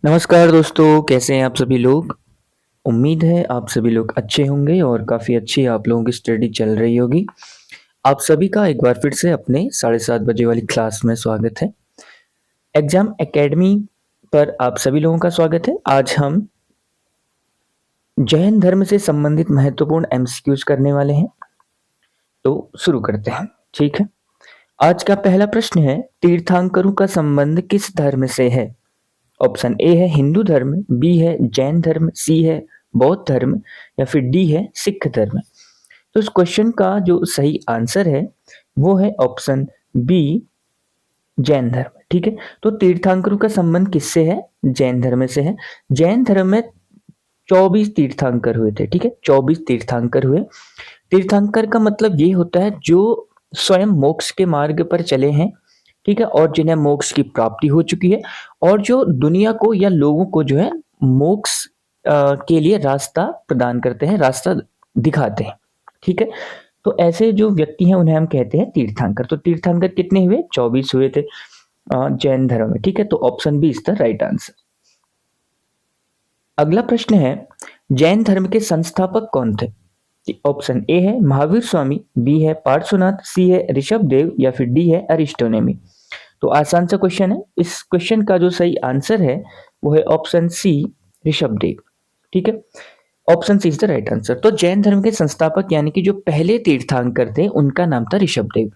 नमस्कार दोस्तों, कैसे हैं आप सभी लोग। उम्मीद है आप सभी लोग अच्छे होंगे और काफ़ी अच्छी आप लोगों की स्टडी चल रही होगी। आप सभी का एक बार फिर से अपने 7:30 बजे वाली क्लास में स्वागत है। एग्जाम एकेडमी पर आप सभी लोगों का स्वागत है। आज हम जैन धर्म से संबंधित महत्वपूर्ण एमसीक्यूज करने वाले हैं, तो शुरू करते हैं। ठीक है, आज का पहला प्रश्न है, तीर्थंकरों का संबंध किस धर्म से है। ऑप्शन ए है हिंदू धर्म, बी है जैन धर्म, सी है बौद्ध धर्म या फिर डी है सिख धर्म। तो इस क्वेश्चन का जो सही आंसर है वो है ऑप्शन बी, जैन धर्म। ठीक है, तो तीर्थंकरों का संबंध किससे है? जैन धर्म से है। जैन धर्म में 24 तीर्थंकर हुए थे। ठीक है, 24 तीर्थंकर हुए। तीर्थंकर का मतलब ये होता है जो स्वयं मोक्ष के मार्ग पर चले हैं, ठीक है, और जिन्हें मोक्ष की प्राप्ति हो चुकी है और जो दुनिया को या लोगों को जो है मोक्ष के लिए रास्ता प्रदान करते हैं, रास्ता दिखाते हैं। ठीक है, तो ऐसे जो व्यक्ति हैं उन्हें हम कहते हैं तीर्थंकर। तो तीर्थंकर कितने हुए? 24 हुए थे जैन धर्म में। ठीक है, तो option B is the right answer. अगला प्रश्न है, जैन धर्म के संस्थापक कौन थे? ऑप्शन ए है महावीर स्वामी, बी है पार्श्वनाथ, सी है ऋषभ देव या फिर डी है अरिस्टोनेमी। तो आसान सा क्वेश्चन है। इस क्वेश्चन का जो सही आंसर है वो है ऑप्शन सी, ऋषभ देव। ठीक है, option C is the right answer. तो जैन धर्म के संस्थापक यानी कि जो पहले तीर्थंकर थे उनका नाम था ऋषभ देव।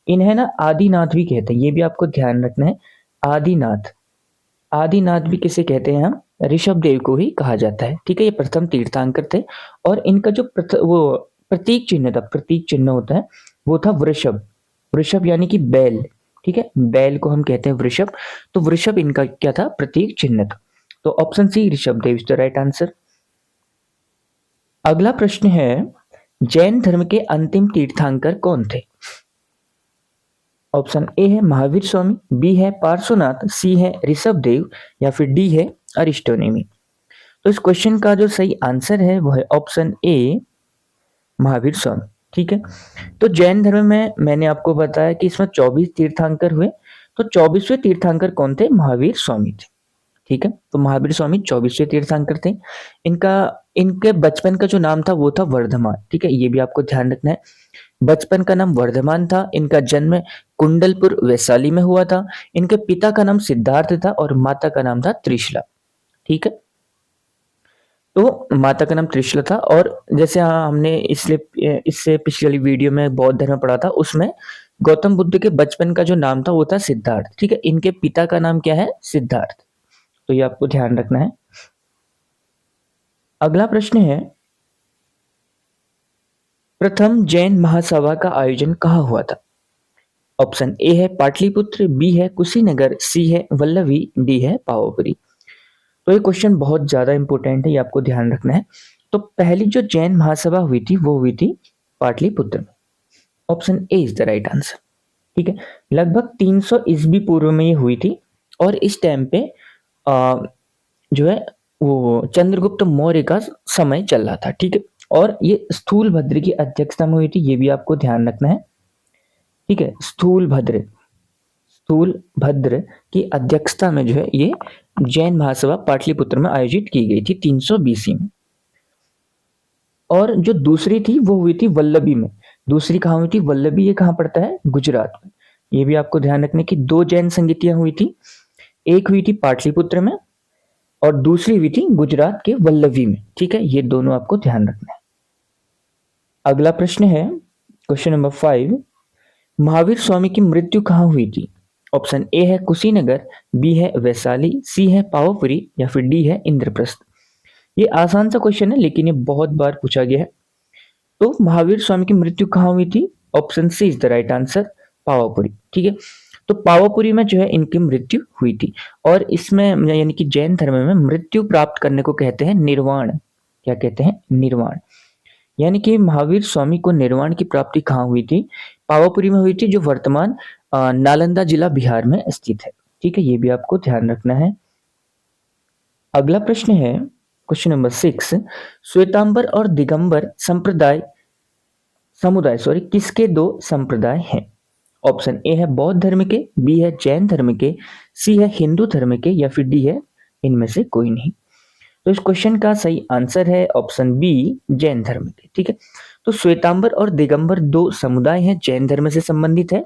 इन्हें ना आदिनाथ भी कहते हैं, ये भी आपको ध्यान रखना है। आदिनाथ, आदिनाथ भी किसे कहते हैं हम? ऋषभ देव को ही कहा जाता है। ठीक है, ये प्रथम तीर्थंकर थे और इनका जो वो प्रतीक चिन्ह था, प्रतीक चिन्ह होता है वो था वृषभ। वृषभ यानी कि बैल। ठीक है, बैल को हम कहते हैं वृषभ। तो वृषभ इनका क्या था? प्रतीक चिन्ह था। तो option C, Rishabh Dev is the right answer. अगला प्रश्न है, जैन धर्म के अंतिम तीर्थंकर कौन थे? ऑप्शन ए है महावीर स्वामी, बी है पार्श्वनाथ, सी है ऋषभ देव या फिर डी है अरिस्टोनेमी। तो इस क्वेश्चन का जो सही आंसर है वो है ऑप्शन ए, महावीर स्वामी। ठीक है, तो जैन धर्म में मैंने आपको बताया कि इसमें 24 तीर्थंकर हुए। तो 24वें तीर्थंकर कौन थे? महावीर स्वामी थे। ठीक है, तो महावीर स्वामी 24वें तीर्थंकर थे। इनका इनके बचपन का जो नाम था वो था वर्धमान। ठीक है, ये भी आपको ध्यान रखना है। बचपन का नाम वर्धमान था। इनका जन्म कुंडलपुर वैशाली में हुआ था। इनके पिता का नाम सिद्धार्थ था और माता का नाम था त्रिशला। ठीक है, तो माता का नाम त्रिशला था। और जैसे हमने इससे पिछली वीडियो में बौद्ध धर्म पढ़ा था, उसमें गौतम बुद्ध के बचपन का जो नाम था वो था सिद्धार्थ। ठीक है, इनके पिता का नाम क्या है? सिद्धार्थ। तो ये आपको ध्यान रखना है। अगला प्रश्न है, प्रथम जैन महासभा का आयोजन कहाँ हुआ था? ऑप्शन ए है पाटलिपुत्र, बी है कुशीनगर, सी है वल्लभी, डी है पावापुरी। तो ये क्वेश्चन बहुत ज्यादा इंपॉर्टेंट है, ये आपको ध्यान रखना है। तो पहली जो जैन महासभा हुई थी वो हुई थी पाटलिपुत्र में। Option A is the right answer. ठीक है, लगभग 300 ईस्वी पूर्व में ये हुई थी और इस टाइम पे जो है वो चंद्रगुप्त मौर्य का समय चल रहा था। ठीक है, और ये स्थूल भद्र की अध्यक्षता में हुई थी, ये भी आपको ध्यान रखना है। ठीक है, स्थूल भद्र की अध्यक्षता में जो है ये जैन महासभा पाटलिपुत्र में आयोजित की गई थी 300 बीसी में। और जो दूसरी थी वो हुई थी वल्लभी में। दूसरी कहाँ हुई थी? वल्लभी, ये कहाँ पड़ता है? गुजरात में। ये भी आपको ध्यान रखने की दो जैन संगीतियां हुई थी, एक हुई थी पाटलिपुत्र में और दूसरी हुई थी गुजरात के वल्लभी में। ठीक है, ये दोनों आपको ध्यान रखना है। अगला प्रश्न है, क्वेश्चन नंबर 5, महावीर स्वामी की मृत्यु कहाँ हुई थी? ऑप्शन ए है कुशीनगर, बी है वैशाली, सी है पावापुरी या फिर डी है इंद्रप्रस्थ। ये आसान सा क्वेश्चन है लेकिन ये बहुत बार पूछा गया है। तो महावीर स्वामी की मृत्यु कहाँ हुई थी? Option C is the right answer, Pawapuri. ठीक है, तो पावापुरी में जो है इनकी मृत्यु हुई थी। और इसमें यानी कि जैन धर्म में मृत्यु प्राप्त करने को कहते हैं निर्वाण। क्या कहते हैं? निर्वाण। यानी कि महावीर स्वामी को निर्वाण की प्राप्ति कहाँ हुई थी? पावापुरी में हुई थी, जो वर्तमान नालंदा जिला बिहार में स्थित है। ठीक है, ये भी आपको ध्यान रखना है। अगला प्रश्न है, क्वेश्चन नंबर 6, श्वेतांबर और दिगंबर समुदाय किसके दो संप्रदाय हैं? ऑप्शन ए है बौद्ध धर्म के, बी है जैन धर्म के, सी है हिंदू धर्म के या फिर डी है इनमें से कोई नहीं। तो इस क्वेश्चन का सही आंसर है ऑप्शन बी, जैन धर्म के। ठीक है, तो श्वेतांबर और दिगंबर दो समुदाय हैं, जैन धर्म से संबंधित है।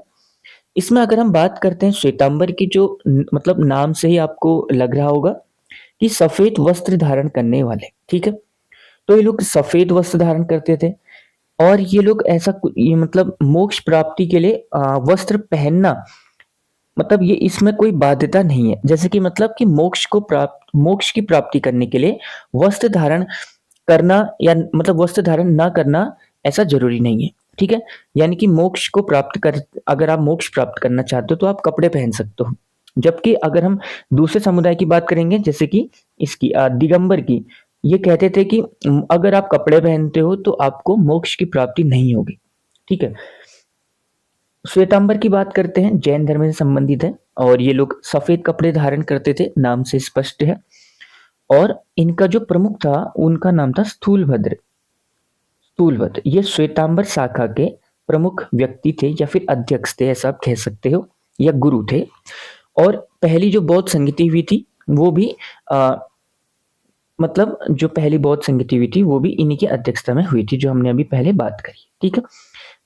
इसमें अगर हम बात करते हैं श्वेतांबर की, जो मतलब नाम से ही आपको लग रहा होगा कि सफेद वस्त्र धारण करने वाले। ठीक है, तो ये लोग सफेद वस्त्र धारण करते थे और ये लोग ये मतलब मोक्ष प्राप्ति के लिए वस्त्र पहनना, मतलब ये इसमें कोई बाध्यता नहीं है। जैसे कि मतलब कि मोक्ष की प्राप्ति करने के लिए वस्त्र धारण करना या मतलब वस्त्र धारण ना करना ऐसा जरूरी नहीं है। ठीक है, यानी कि मोक्ष को प्राप्त कर अगर आप मोक्ष प्राप्त करना चाहते हो तो आप कपड़े पहन सकते हो। जबकि अगर हम दूसरे समुदाय की बात करेंगे, जैसे कि इसकी दिगंबर की, ये कहते थे कि अगर आप कपड़े पहनते हो तो आपको मोक्ष की प्राप्ति नहीं होगी। ठीक है, श्वेतांबर की बात करते हैं, जैन धर्म से संबंधित है और ये लोग सफेद कपड़े धारण करते थे, नाम से स्पष्ट है। और इनका जो प्रमुख था उनका नाम था स्थूलभद्र। स्थूलभद्र ये श्वेतांबर शाखा के प्रमुख व्यक्ति थे या फिर अध्यक्ष थे, ऐसा आप कह सकते हो, या गुरु थे। और पहली जो बौद्ध संगति हुई थी वो भी मतलब जो पहली बौद्ध संगति हुई थी वो भी इन्हीं की अध्यक्षता में हुई थी, जो हमने अभी पहले बात करी। ठीक है,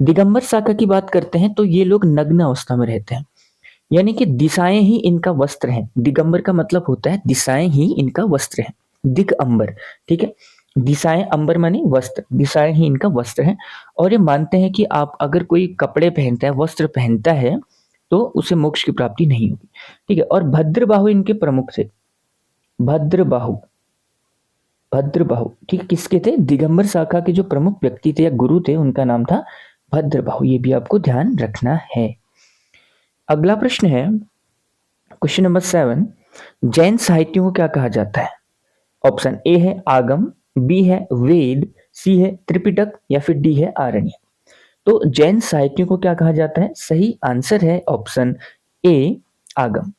दिगंबर शाखा की बात करते हैं तो ये लोग नग्न अवस्था में रहते हैं, यानी कि दिशाएं ही इनका वस्त्र है। दिगंबर का मतलब होता है दिशाएं ही इनका वस्त्र है, दिगंबर। ठीक है, दिशाएं, अंबर माने वस्त्र, दिशाएं ही इनका वस्त्र है। और ये मानते हैं कि आप अगर कोई कपड़े पहनता है, वस्त्र पहनता है, तो उसे मोक्ष की प्राप्ति नहीं होगी। ठीक है, और भद्रबाहु इनके प्रमुख थे। भद्रबाहु, भद्रबाहु, ठीक है, किसके थे? दिगंबर शाखा के जो प्रमुख व्यक्ति थे या गुरु थे उनका नाम था भद्रबाहु। ये भी आपको ध्यान रखना है। अगला प्रश्न है क्वेश्चन नंबर 7, जैन साहित्यों को क्या कहा जाता है? ऑप्शन ए है आगम, बी है वेद, सी है त्रिपिटक या फिर डी है आरण्य। तो जैन साहित्यों को क्या कहा जाता है? सही आंसर है ऑप्शन ए, आगम।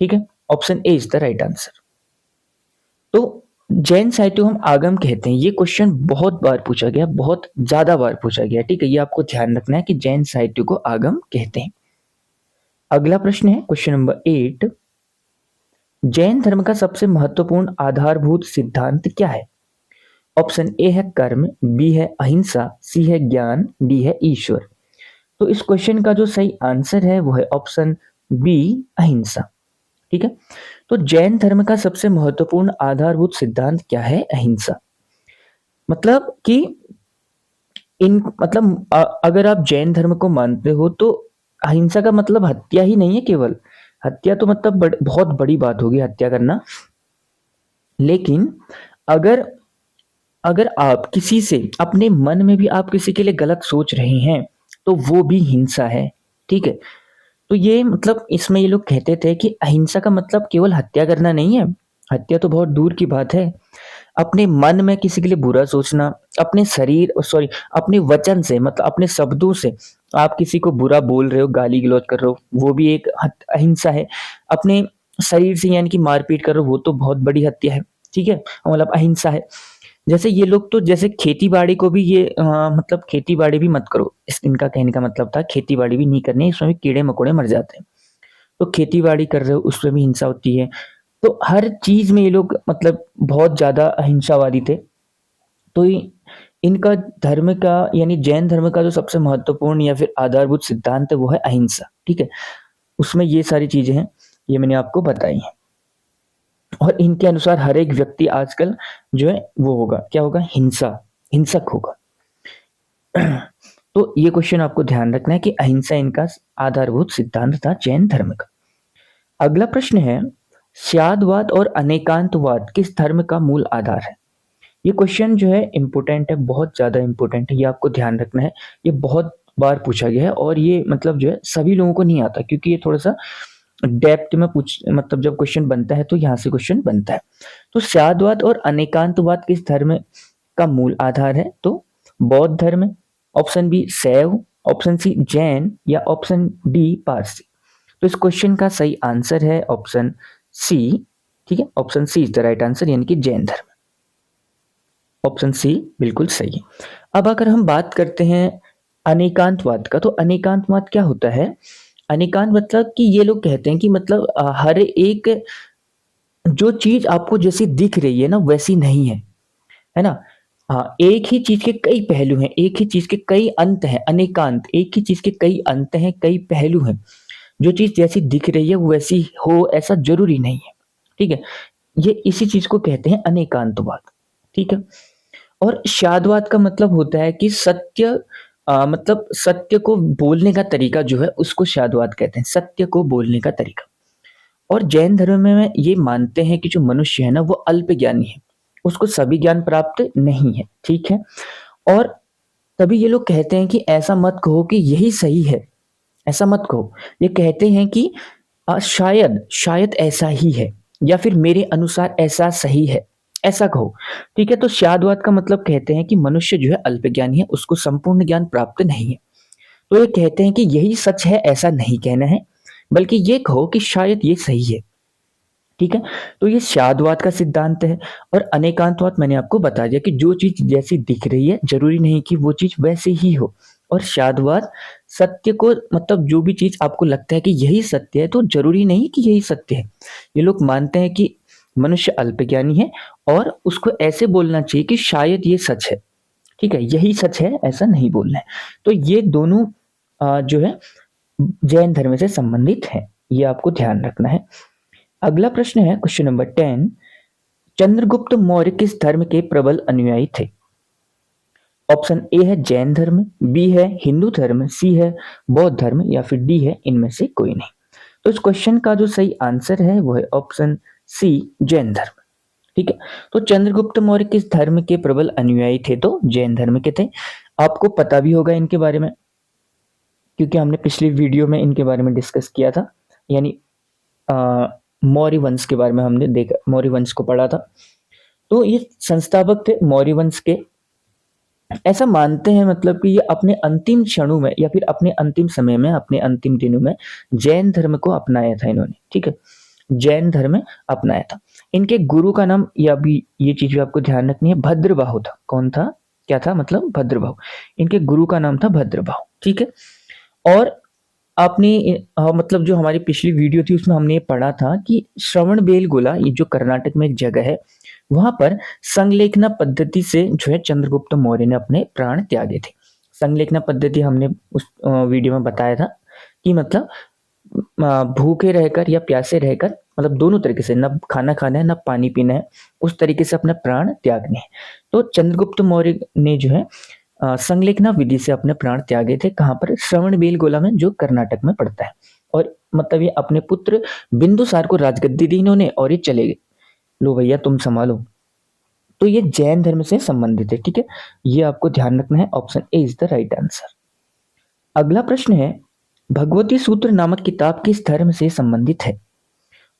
ठीक है, option A is the right answer. तो जैन साहित्य हम आगम कहते हैं, ये क्वेश्चन बहुत बार पूछा गया, बहुत ज्यादा बार पूछा गया। ठीक है, ये आपको ध्यान रखना है कि जैन साहित्य को आगम कहते हैं। अगला प्रश्न है क्वेश्चन नंबर 8, जैन धर्म का सबसे महत्वपूर्ण आधारभूत सिद्धांत क्या है? ऑप्शन ए है कर्म, बी है अहिंसा, सी है ज्ञान, डी है ईश्वर। तो इस क्वेश्चन का जो सही आंसर है वो है ऑप्शन बी, अहिंसा। ठीक है, तो जैन धर्म का सबसे महत्वपूर्ण आधारभूत सिद्धांत क्या है? अहिंसा। मतलब कि अगर आप जैन धर्म को मानते हो तो अहिंसा का मतलब हत्या ही नहीं है केवल। हत्या तो मतलब बहुत बड़ी बात होगी हत्या करना, लेकिन अगर अगर आप किसी से अपने मन में भी आप किसी के लिए गलत सोच रहे हैं तो वो भी हिंसा है। ठीक है, तो ये मतलब इसमें ये लोग कहते थे कि अहिंसा का मतलब केवल हत्या करना नहीं है। हत्या तो बहुत दूर की बात है, अपने मन में किसी के लिए बुरा सोचना, अपने अपने वचन से मतलब अपने शब्दों से आप किसी को बुरा बोल रहे हो, गाली गलौज कर रहे हो, वो भी एक अहिंसा है। अपने शरीर से यानी कि मारपीट कर रहे हो, वो तो बहुत बड़ी हत्या है। ठीक है, मतलब अहिंसा है। जैसे ये लोग तो जैसे खेती बाड़ी को भी ये मतलब खेती बाड़ी भी मत करो, इनका कहने का मतलब था खेती बाड़ी भी नहीं करनी, इसमें भी कीड़े मकोड़े मर जाते हैं। तो खेती बाड़ी कर रहे हो उसमें भी हिंसा होती है। तो हर चीज में ये लोग मतलब बहुत ज्यादा अहिंसावादी थे। तो इनका धर्म का यानी जैन धर्म का जो सबसे महत्वपूर्ण या फिर आधारभूत सिद्धांत है वो है अहिंसा। ठीक है, उसमें ये सारी चीजें हैं, ये मैंने आपको बताई हैं। और इनके अनुसार हर एक व्यक्ति आजकल जो है वो होगा, क्या होगा? हिंसक होगा। तो ये क्वेश्चन आपको ध्यान रखना है कि अहिंसा इनका आधारभूत सिद्धांत था जैन धर्म का। अगला प्रश्न है, स्यादवाद और अनेकांतवाद किस धर्म का मूल आधार है? ये क्वेश्चन जो है इम्पोर्टेंट है, बहुत ज्यादा इम्पोर्टेंट है, ये आपको ध्यान रखना है। ये बहुत बार पूछा गया है और ये मतलब जो है सभी लोगों को नहीं आता, क्योंकि ये थोड़ा सा डेप्थ में मतलब जब क्वेश्चन बनता है तो यहाँ से क्वेश्चन बनता है। तो स्यादवाद और अनेकांतवाद किस धर्म का मूल आधार है? तो बौद्ध धर्म, ऑप्शन बी शैव, ऑप्शन सी जैन या ऑप्शन डी पारसी। तो इस क्वेश्चन का सही आंसर है ऑप्शन सी। ठीक है, option C is the right answer, यानी कि जैन धर्म। ऑप्शन सी बिल्कुल सही है। अब अगर हम बात करते हैं अनेकांतवाद का, तो अनेकांतवाद क्या होता है? अनेकांत मतलब कि ये लोग कहते हैं कि मतलब हर एक जो चीज आपको जैसी दिख रही है ना वैसी नहीं है ना। हाँ, एक ही चीज के कई पहलू हैं, एक ही चीज के कई अंत हैं, अनेकांत, एक ही चीज के कई अंत हैं, कई पहलू हैं। जो चीज जैसी दिख रही है वैसी हो ऐसा जरूरी नहीं है। ठीक है, ये इसी चीज को कहते हैं अनेकांतवाद। ठीक है, और शादवाद का मतलब होता है कि सत्य, मतलब सत्य को बोलने का तरीका जो है उसको शादवाद कहते हैं, सत्य को बोलने का तरीका। और जैन धर्म में ये मानते हैं कि जो मनुष्य है ना वो अल्प ज्ञानी है, उसको सभी ज्ञान प्राप्त नहीं है। ठीक है, और तभी ये लोग कहते हैं कि ऐसा मत कहो कि यही सही है, ऐसा मत कहो। ये कहते हैं कि शायद शायद ऐसा ही है, या फिर मेरे अनुसार ऐसा सही है, ऐसा कहो। ठीक है, तो शादवाद का मतलब कहते हैं कि मनुष्य जो है अल्प ज्ञानी है, उसको संपूर्ण ज्ञान प्राप्त नहीं है। तो ये कहते हैं कि यही सच है ऐसा नहीं कहना है, बल्कि ये कहो कि शायद ये सही है। ठीक है, तो ये शादवाद का सिद्धांत है। और अनेकांतवाद मैंने आपको बता दिया कि जो चीज जैसी दिख रही है जरूरी नहीं कि वो चीज वैसे ही हो। और शादवाद सत्य को, मतलब जो भी चीज आपको लगता है कि यही सत्य है तो जरूरी नहीं कि यही सत्य है। ये लोग मानते हैं कि मनुष्य अल्पज्ञानी है और उसको ऐसे बोलना चाहिए कि शायद ये सच है। ठीक है, यही सच है ऐसा नहीं बोलना है। तो ये दोनों जो है जैन धर्म से संबंधित है, ये आपको ध्यान रखना है। अगला प्रश्न है क्वेश्चन नंबर 10। चंद्रगुप्त मौर्य किस धर्म के प्रबल अनुयायी थे? ऑप्शन ए है जैन धर्म, बी है हिंदू धर्म, सी है बौद्ध धर्म, या फिर डी है इनमें से कोई नहीं। तो इस क्वेश्चन का जो सही आंसर है वो है ऑप्शन सी, जैन धर्म। ठीक है, तो चंद्रगुप्त मौर्य किस धर्म के प्रबल अनुयायी थे? तो जैन धर्म के थे। आपको पता भी होगा इनके बारे में, क्योंकि हमने पिछली वीडियो में इनके बारे में डिस्कस किया था, यानी मौर्य वंश के बारे में हमने देखा, मौर्य वंश को पढ़ा था। तो ये संस्थापक थे मौर्य वंश के। ऐसा मानते हैं मतलब कि ये अपने अंतिम क्षणों में या फिर अपने अंतिम समय में, अपने अंतिम दिनों में जैन धर्म को अपनाया था इन्होंने। ठीक है, जैन धर्म अपनाया था। इनके गुरु का नाम, या भी ये चीज भी आपको ध्यान रखनी है, भद्रबाहु था। कौन था? क्या था? मतलब भद्रबाहु। इनके गुरु का नाम था भद्रबाहु। ठीक है, और आपने मतलब जो हमारी पिछली वीडियो थी उसमें हमने ये पढ़ा था कि श्रवणबेलगोला, ये जो कर्नाटक में एक जगह है, वहां पर संलेखना पद्धति से जो है चंद्रगुप्त मौर्य ने अपने प्राण त्यागे थे। संलेखना पद्धति हमने उस वीडियो में बताया था कि मतलब भूखे रहकर या प्यासे रहकर, मतलब दोनों तरीके से, न खाना खाना है न पानी पीना है, उस तरीके से अपने प्राण त्यागने हैं। तो चंद्रगुप्त मौर्य ने जो है संलेखना विधि से अपने प्राण त्यागे थे। कहाँ पर? श्रवणबेलगोला में, जो कर्नाटक में पड़ता है। और मतलब ये अपने पुत्र बिंदुसार को राजगद्दी दी इन्होंने और ये चले गए, लो भैया तुम संभालो। तो ये जैन धर्म से संबंधित है। ठीक है, ये आपको ध्यान रखना है। Option A is the right answer. अगला प्रश्न है, भगवती सूत्र नामक किताब किस धर्म से संबंधित है?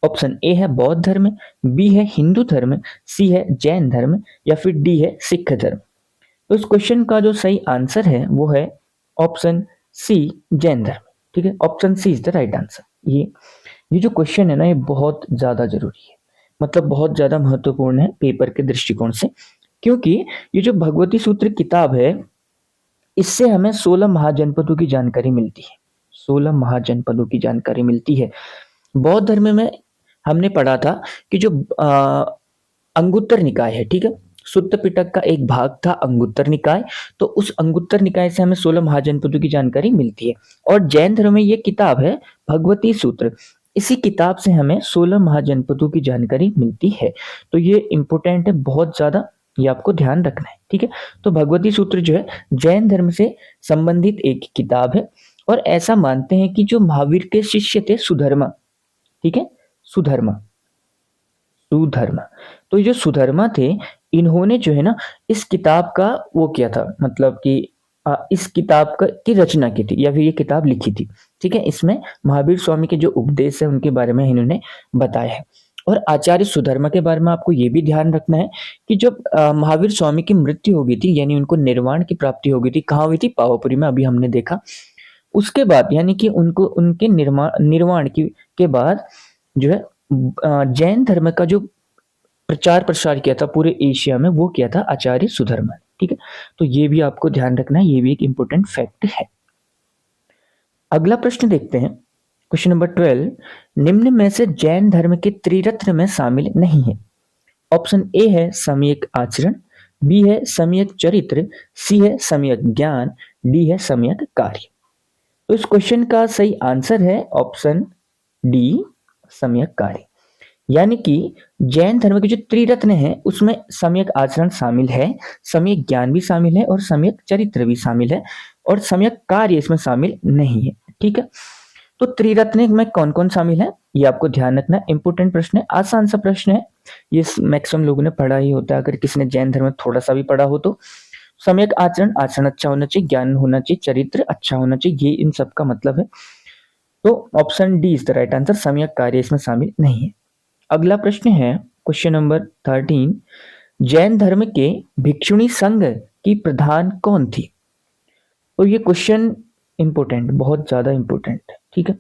ऑप्शन ए है बौद्ध धर्म, बी है हिंदू धर्म, सी है जैन धर्म, या फिर डी है सिख धर्म। तो इस क्वेश्चन का जो सही आंसर है वो है ऑप्शन सी, जैन धर्म। ठीक है, option C is the right answer. ये जो क्वेश्चन है ना ये बहुत ज्यादा जरूरी है, मतलब बहुत ज्यादा महत्वपूर्ण है पेपर के दृष्टिकोण से, क्योंकि ये जो भगवती सूत्र किताब है इससे हमें 16 महाजनपदों की जानकारी मिलती है। 16 महाजनपदों की जानकारी मिलती है। बौद्ध धर्म में हमने पढ़ा था कि जो अंगुत्तर निकाय है, ठीक है, सुत्त पिटक का एक भाग था अंगुत्तर निकाय, तो उस अंगुत्तर निकाय से हमें 16 महाजनपदों की जानकारी मिलती है। और जैन धर्म में ये किताब है भगवती सूत्र, इसी किताब से हमें 16 महाजनपदों की जानकारी मिलती है। तो ये इंपॉर्टेंट है बहुत ज्यादा, ये आपको ध्यान रखना है। ठीक है, तो भगवती सूत्र जो है जैन धर्म से संबंधित एक किताब है। और ऐसा मानते हैं कि जो महावीर के शिष्य थे सुधर्मा, ठीक है, सुधर्मा, सुधर्मा, तो ये जो सुधर्मा थे इन्होंने जो है ना इस किताब का वो किया था, मतलब कि इस किताब का की रचना की थी, या फिर ये किताब लिखी थी। ठीक है, इसमें महावीर स्वामी के जो उपदेश है उनके बारे में इन्होंने बताया है। और आचार्य सुधर्मा के बारे में आपको ये भी ध्यान रखना है कि जब महावीर स्वामी की मृत्यु हो गई थी, यानी उनको निर्वाण की प्राप्ति हो गई थी, कहाँ हुई थी? पावापुरी में, अभी हमने देखा। उसके बाद यानी कि उनको उनके निर्वाण की के बाद जो है जैन धर्म का जो प्रचार प्रसार किया था पूरे एशिया में वो किया था आचार्य सुधर्मा। ठीक है, तो ये भी आपको ध्यान रखना है, ये भी एक इंपॉर्टेंट फैक्ट है। अगला प्रश्न देखते हैं, क्वेश्चन नंबर 12, निम्न में से जैन धर्म के त्रिरत्न में शामिल नहीं है। ऑप्शन ए है सम्यक आचरण, बी है सम्यक चरित्र, सी है सम्यक ज्ञान, डी है सम्यक कार्य। तो इस क्वेश्चन का सही आंसर है ऑप्शन डी, सम्यक कार्य। यानी कि जैन धर्म के जो त्रिरत्न है उसमें सम्यक आचरण शामिल है, सम्यक ज्ञान भी शामिल है और सम्यक चरित्र भी शामिल है, और सम्यक कार्य इसमें शामिल नहीं है। ठीक है, तो त्रिरत्न में कौन कौन शामिल है ये आपको ध्यान रखना है। इंपोर्टेंट प्रश्न है, आसान सा प्रश्न है, ये मैक्सिमम लोगों ने पढ़ा ही होता है, अगर किसी ने जैन धर्म में थोड़ा सा भी पढ़ा हो तो। सम्यक आचरण, आचरण अच्छा होना चाहिए, ज्ञान होना चाहिए, चरित्र अच्छा होना चाहिए, ये इन सब का मतलब है। तो option D is the right answer, सम्यक कार्य इसमें शामिल नहीं है। अगला प्रश्न है क्वेश्चन नंबर 13, जैन धर्म के भिक्षुणी संघ की प्रधान कौन थी? तो ये क्वेश्चन इंपोर्टेंट, बहुत ज्यादा इंपोर्टेंट है। ठीक है,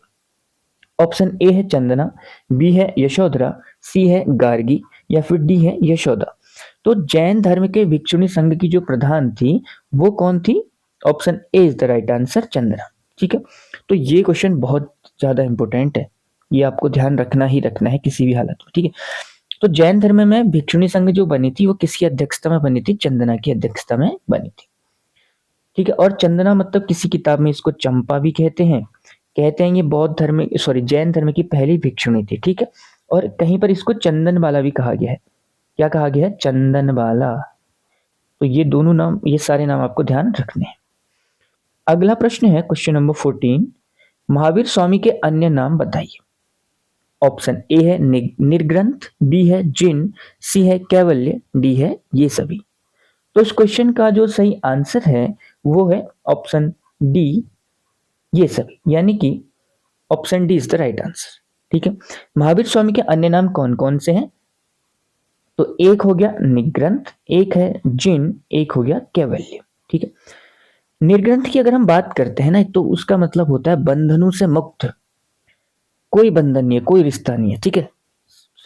ऑप्शन ए है चंदना, बी है यशोधरा, सी है गार्गी, या फिर डी है यशोदा। तो जैन धर्म के भिक्षुणी संघ की जो प्रधान थी वो कौन थी? Option A is the right answer, Chandana. ठीक है, तो ये क्वेश्चन बहुत ज्यादा इंपॉर्टेंट है, ये आपको ध्यान रखना ही रखना है किसी भी हालत में। ठीक है, तो जैन धर्म में भिक्षुणी संघ जो बनी थी वो किसकी अध्यक्षता में बनी थी? चंदना की अध्यक्षता में बनी थी। ठीक है, और चंदना मतलब किसी किताब में इसको चंपा भी कहते हैं, ये बौद्ध धर्म सॉरी जैन धर्म की पहली भिक्षुणी थी। ठीक है, और कहीं पर इसको चंदन बाला भी कहा गया है। क्या कहा गया है? चंदन बाला। तो ये दोनों नाम, ये सारे नाम आपको ध्यान रखने हैं। अगला प्रश्न है क्वेश्चन नंबर 14, महावीर स्वामी के अन्य नाम बताइए। ऑप्शन ए है निर्ग्रंथ, बी है जिन, सी है कैवल्य, डी है ये सभी। तो इस क्वेश्चन का जो सही आंसर है वो है ऑप्शन डी, ये सभी, यानी कि option D is the right answer. ठीक है, महावीर स्वामी के अन्य नाम कौन कौन से हैं? तो एक हो गया निग्रंथ, एक है जिन, एक हो गया कैवल्य। ठीक है, निर्ग्रंथ की अगर हम बात करते हैं ना तो उसका मतलब होता है बंधनों से मुक्त, कोई बंधन नहीं है, कोई रिश्ता नहीं है। ठीक है,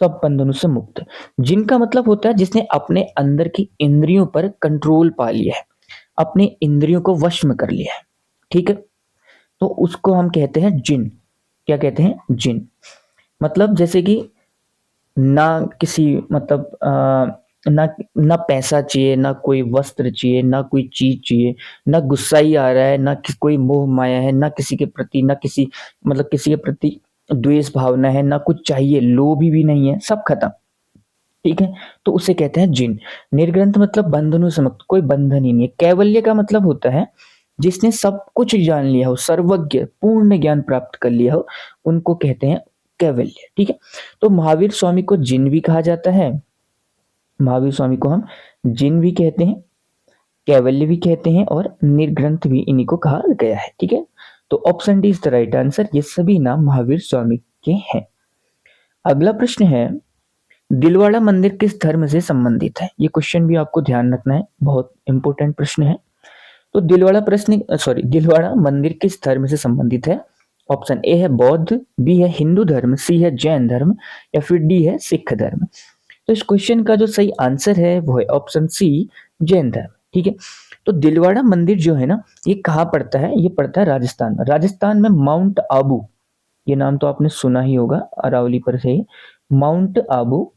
सब बंधनों से मुक्त। जिनका मतलब होता है जिसने अपने अंदर की इंद्रियों पर कंट्रोल पा लिया है, अपने इंद्रियों को वश में कर लिया है। ठीक है, तो उसको हम कहते हैं जिन। क्या कहते हैं? जिन। मतलब जैसे कि ना किसी मतलब ना ना पैसा चाहिए, ना कोई वस्त्र चाहिए, ना कोई चीज चाहिए, ना गुस्सा ही आ रहा है, ना कोई मोह माया है, ना किसी के प्रति, ना किसी मतलब किसी के प्रति द्वेष भावना है, ना कुछ चाहिए, लोभी भी नहीं है, सब खत्म। ठीक है, तो उसे कहते हैं जिन। निर्ग्रंथ मतलब बंधनों से मुक्त, कोई बंधन ही नहीं है। कैवल्य का मतलब होता है जिसने सब कुछ जान लिया हो, सर्वज्ञ, पूर्ण ज्ञान प्राप्त कर लिया हो, उनको कहते हैं कैवल्य। ठीक है, तो महावीर स्वामी को जिन भी कहा जाता है, महावीर स्वामी को हम जिन भी कहते हैं, कैवल्य भी कहते हैं, और निर्ग्रंथ भी इन्हीं को कहा गया है। ठीक है, तो option D is the right answer, ये सभी नाम महावीर स्वामी के हैं। अगला प्रश्न है, दिलवाड़ा मंदिर किस धर्म से संबंधित है? ये क्वेश्चन भी आपको ध्यान रखना है, बहुत इंपॉर्टेंट प्रश्न है। तो दिलवाड़ा मंदिर किस धर्म से संबंधित है? ऑप्शन ए है बौद्ध, बी है हिंदू धर्म, सी है जैन धर्म, या फिर डी है सिख धर्म। तो इस क्वेश्चन का जो सही आंसर है वो है ऑप्शन सी, जैन धर्म। ठीक है, तो दिलवाड़ा मंदिर जो है ना ये कहाँ पड़ता है? ये पड़ता है राजस्थान में। राजस्थान में माउंट आबू, ये नाम तो आपने सुना ही होगा, अरावली पर है माउंट आबू।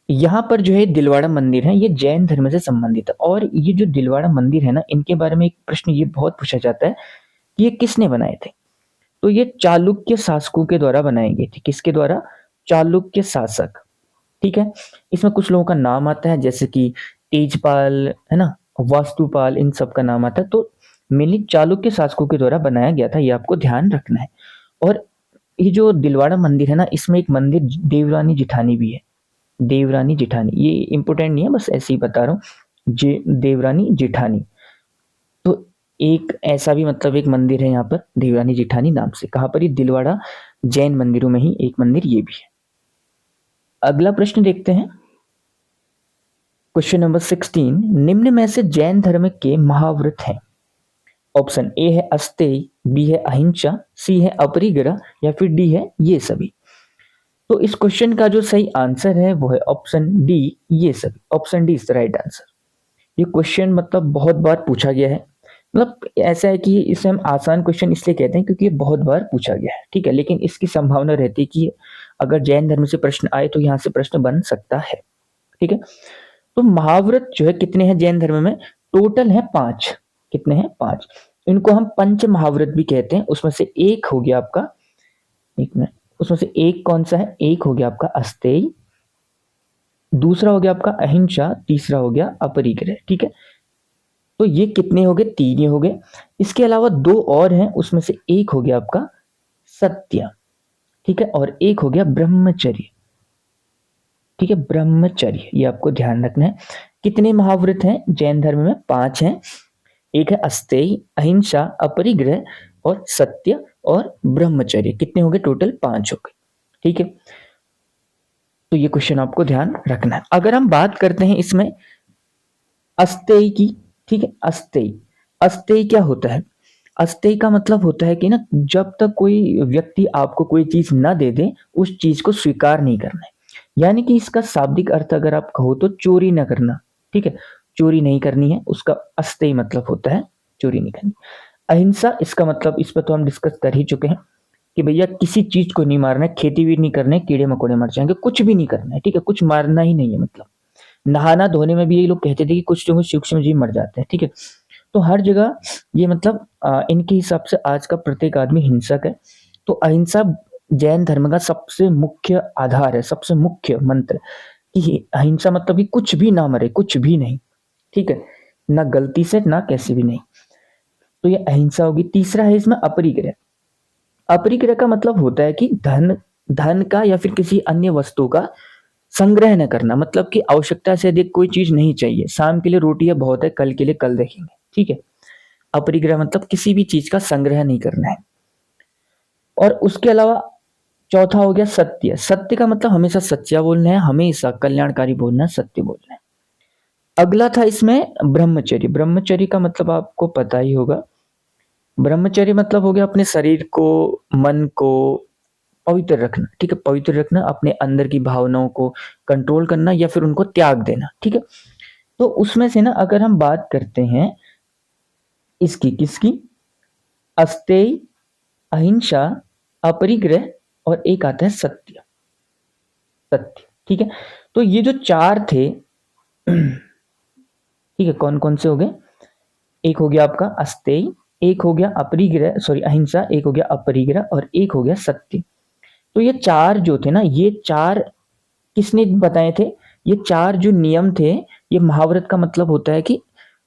यहाँ पर जो है दिलवाड़ा मंदिर है, ये जैन धर्म से संबंधित है। और ये जो दिलवाड़ा मंदिर है ना, इनके बारे में एक प्रश्न ये बहुत पूछा जाता है कि ये किसने बनाए थे? तो ये चालुक्य शासकों के द्वारा बनाए गए थे। किसके द्वारा? चालुक्य शासक। ठीक है, इसमें कुछ लोगों का नाम आता है जैसे कि तेजपाल है ना, वास्तुपाल, इन सब का नाम आता है। तो मेनली चालुक्य शासकों के द्वारा बनाया गया था, ये आपको ध्यान रखना है। और ये जो दिलवाड़ा मंदिर है ना, इसमें एक मंदिर देवरानी जिठानी भी है। देवरानी जिठानी, ये इंपोर्टेंट नहीं है, बस ऐसे ही बता रहा हूँ, देवरानी जिठानी। तो एक ऐसा भी मतलब एक मंदिर है यहाँ पर देवरानी जिठानी नाम से। कहाँ पर? ये दिलवाड़ा जैन मंदिरों में ही एक मंदिर ये भी है। अगला प्रश्न देखते हैं, क्वेश्चन नंबर 16, निम्न में से जैन धर्म के महाव्रत हैं। ऑप्शन ए है अस्तेय, बी है अहिंसा, सी है अपरिग्रह, या फिर डी है ये सभी। तो इस क्वेश्चन का जो सही आंसर है वो है ऑप्शन डी, ये सभी। Option D is the right answer. ये क्वेश्चन मतलब बहुत बार पूछा गया है, मतलब ऐसा है कि इसे हम आसान क्वेश्चन इसलिए कहते हैं क्योंकि ये बहुत बार पूछा गया है, ठीक है, लेकिन इसकी संभावना रहती है कि अगर जैन धर्म से प्रश्न आए तो यहाँ से प्रश्न बन सकता है, ठीक है। तो महाव्रत जो है कितने हैं जैन धर्म में? टोटल है 5। कितने हैं? 5। इनको हम पंच महाव्रत भी कहते हैं। उसमें से एक हो गया आपका, एक मिनट, उसमें से एक कौन सा है? एक हो गया आपका अस्तेय, दूसरा हो गया आपका अहिंसा, तीसरा हो गया अपरिग्रह, ठीक है। तो ये कितने हो गए? 3 ही हो गए। इसके अलावा 2 और हैं, उसमें से एक हो गया आपका सत्य, ठीक है, और एक हो गया ब्रह्मचर्य, ठीक है, ब्रह्मचर्य, ये आपको ध्यान रखना है। कितने महाव्रत हैं जैन धर्म में? 5 हैं। एक है अस्तेय, अहिंसा, अपरिग्रह और सत्य और ब्रह्मचर्य। कितने हो गए? टोटल 5 हो गए, ठीक है। तो ये क्वेश्चन आपको ध्यान रखना है। अगर हम बात करते हैं इसमें अस्तेय की, ठीक है, अस्तेय, अस्तेय क्या होता है? अस्तेय का मतलब होता है कि ना, जब तक कोई व्यक्ति आपको कोई चीज ना दे दे उस चीज को स्वीकार नहीं करना है। यानी कि इसका शाब्दिक अर्थ अगर आप कहो तो चोरी ना करना, ठीक है, चोरी नहीं करनी है, उसका अस्तेय मतलब होता है चोरी नहीं करनी। अहिंसा, इसका मतलब इस पर तो हम डिस्कस कर ही चुके हैं कि भैया किसी चीज को नहीं मारना है, खेती भी नहीं करना है, कीड़े मकोड़े मर जाएंगे, कुछ भी नहीं करना है, ठीक है, कुछ मारना ही नहीं है। मतलब नहाना धोने में भी ये लोग कहते थे कि कुछ जो सूक्ष्म जीव मर जाते हैं, ठीक है। तो हर जगह ये मतलब इनके हिसाब से आज का प्रत्येक आदमी हिंसक है। तो अहिंसा जैन धर्म का सबसे मुख्य आधार है, सबसे मुख्य मंत्र कि अहिंसा मतलब कि कुछ भी ना मरे, कुछ भी नहीं, ठीक है, ना गलती से ना कैसे भी नहीं। तो ये अहिंसा होगी। तीसरा है इसमें अपरिग्रह। अपरिग्रह का मतलब होता है कि धन धन का या फिर किसी अन्य वस्तु का संग्रह न करना। मतलब कि आवश्यकता से अधिक कोई चीज नहीं चाहिए, शाम के लिए रोटियां बहुत है, कल के लिए कल देखेंगे, ठीक है। अपरिग्रह मतलब किसी भी चीज का संग्रह नहीं करना है। और उसके अलावा चौथा हो गया सत्य। सत्य का मतलब हमेशा सच्चा बोलना है, हमेशा कल्याणकारी बोलना है, सत्य बोलना है। अगला था इसमें ब्रह्मचर्य। ब्रह्मचर्य का मतलब आपको पता ही होगा। ब्रह्मचर्य मतलब हो गया अपने शरीर को, मन को पवित्र रखना, ठीक है, पवित्र रखना, अपने अंदर की भावनाओं को कंट्रोल करना या फिर उनको त्याग देना, ठीक है। तो उसमें से ना अगर हम बात करते हैं इसकी, किसकी? अस्तेय, अहिंसा, अपरिग्रह और एक आता है सत्य, सत्य, ठीक है। तो ये जो 4 थे, ठीक है, कौन कौन से हो गए? एक हो गया आपका अस्तेय, एक हो गया अपरिग्रह, सॉरी अहिंसा, एक हो गया अपरिग्रह और एक हो गया सत्य। तो ये 4 जो थे ना, ये 4 किसने बताए थे? ये 4 जो नियम थे, ये महाव्रत का मतलब होता है कि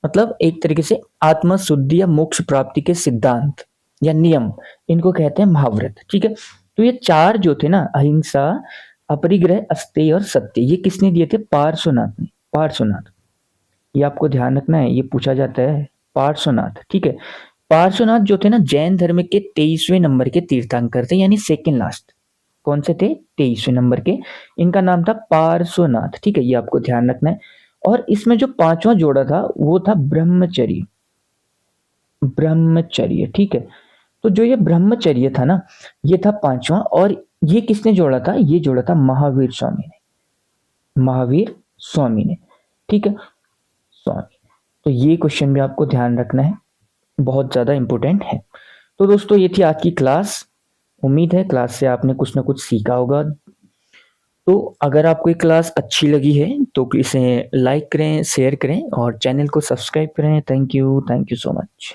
मतलब एक तरीके से आत्म शुद्धि या मोक्ष प्राप्ति के सिद्धांत या नियम, इनको कहते हैं महाव्रत, ठीक है। तो ये 4 जो थे ना, अहिंसा, अपरिग्रह, अस्तेय और सत्य, ये किसने दिए थे? पार्श्वनाथ ने। पार्श्वनाथ, ये आपको ध्यान रखना है, ये पूछा जाता है, पार्श्वनाथ, ठीक है। पार्श्वनाथ जो थे ना, जैन धर्म के 23वें नंबर के तीर्थंकर थे, यानी सेकंड लास्ट। कौन से थे? 23वें नंबर के। इनका नाम था पार्श्वनाथ, ठीक है, ये आपको ध्यान रखना है। और इसमें जो 5वां जोड़ा था वो था ब्रह्मचर्य। ब्रह्मचर्य, ठीक है। तो जो ये ब्रह्मचर्य था ना, ये था 5वां। और ये किसने जोड़ा था? ये जोड़ा था महावीर स्वामी ने। महावीर स्वामी ने, ठीक है, स्वामी। तो ये क्वेश्चन भी आपको ध्यान रखना है, बहुत ज्यादा इंपॉर्टेंट है। तो दोस्तों ये थी आज की क्लास। उम्मीद है क्लास से आपने कुछ ना कुछ सीखा होगा। तो अगर आपको ये क्लास अच्छी लगी है तो इसे लाइक करें, शेयर करें और चैनल को सब्सक्राइब करें। Thank you so much.